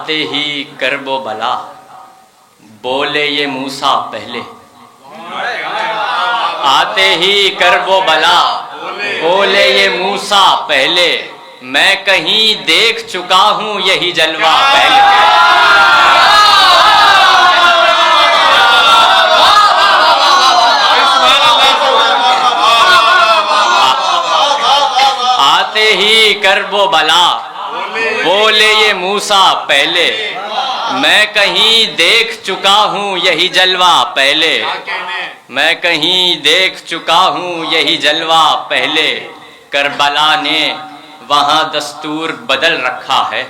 आते ही करबो बला, बोले ये मूसा पहले। आते ही करबो बला, बोले ये मूसा पहले। मैं कहीं देख चुका हूँ यही जलवा पहले। आते ही करबो बला, बोले ये मूसा पहले। मैं कहीं देख चुका हूँ यही जलवा पहले। मैं कहीं देख चुका हूँ यही जलवा पहले। करबला ने वहाँ दस्तूर बदल रखा है।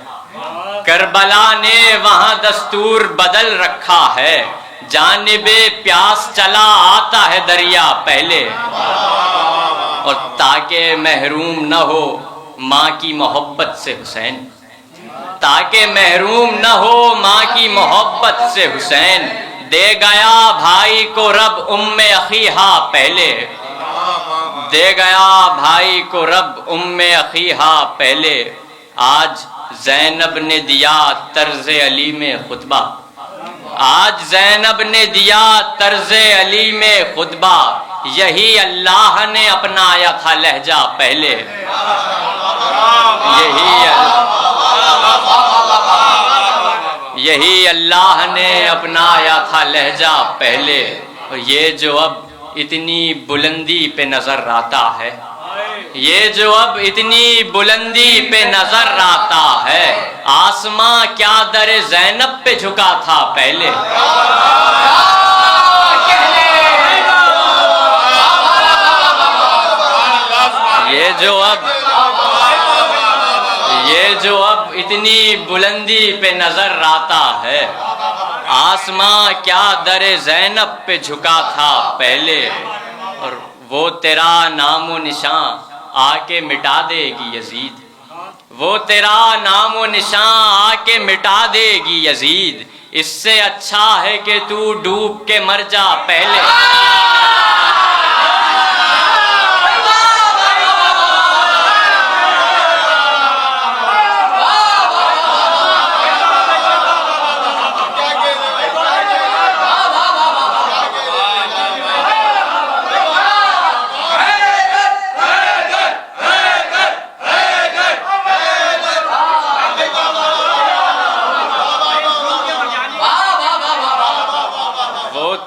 करबला ने वहाँ दस्तूर बदल रखा है। जानिबे प्यास चला आता है दरिया पहले। और ताकि महरूम न हो माँ की मोहब्बत से हुसैन, ताकि महरूम न हो माँ की मोहब्बत से हुसैन, दे गया भाई को रब उम्मे अखीहा पहले। दे गया भाई को रब उम्मे अखीहा पहले। आज ज़ैनब ने दिया तर्ज़े अली में खुतबा। आज ज़ैनब ने दिया तर्ज़े अली में खुतबा। यही अल्लाह ने अपनाया था लहजा पहले। यही अल्लाह ने अपनाया था लहजा पहले। और ये जो अब इतनी बुलंदी पे नजर आता है, ये जो अब इतनी बुलंदी पे नजर आता है, आसमां क्या दर ज़ैनब पे झुका था पहले। ये जो अब इतनी बुलंदी पे नजर आता है, आसमां क्या दर ज़ैनब पे झुका था पहले। और वो तेरा नामो निशान आके मिटा देगी यजीद। वो तेरा नामो निशान आके मिटा देगी यजीद। इससे अच्छा है कि तू डूब के मर जा पहले।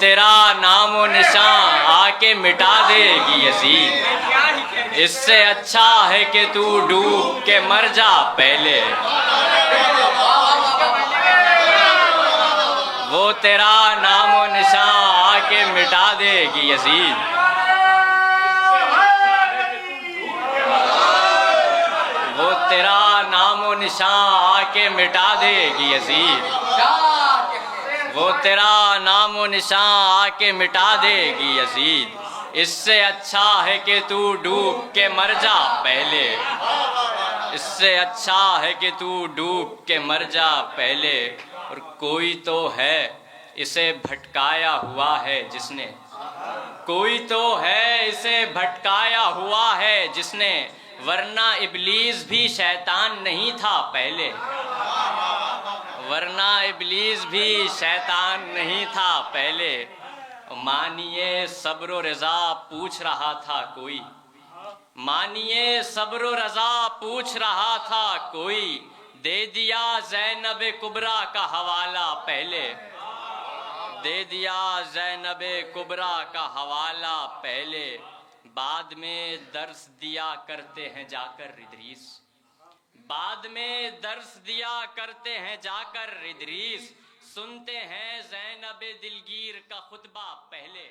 तेरा नामो निशान आके मिटा देगी यजीद। इससे अच्छा है कि तू डूब के मर जा पहले। वो तेरा नामो निशान आके मिटा देगी यजीद। वो तेरा नामो निशान आके मिटा देगी यजीद। वो तेरा नामो निशान आके मिटा देगी यजीद। इससे अच्छा है कि तू डूब के मर जा पहले। इससे अच्छा है कि तू डूब के मर जा पहले। और कोई तो है इसे भटकाया हुआ है जिसने, कोई तो है इसे भटकाया हुआ है जिसने, वरना इब्लीस भी शैतान नहीं था पहले। वरना इब्लीस भी शैतान नहीं था पहले। मानिए सब्र व रज़ा पूछ रहा था कोई, मानिए सब्र व रज़ा पूछ रहा था कोई, दे दिया ज़ैनब कुबरा का हवाला पहले। दे दिया ज़ैनब कुबरा का हवाला पहले। बाद में दर्स दिया करते हैं जाकर इदरीस। बाद में दर्स दिया करते हैं जाकर इदरीस। सुनते हैं ज़ैनब दिलगीर का खुतबा पहले।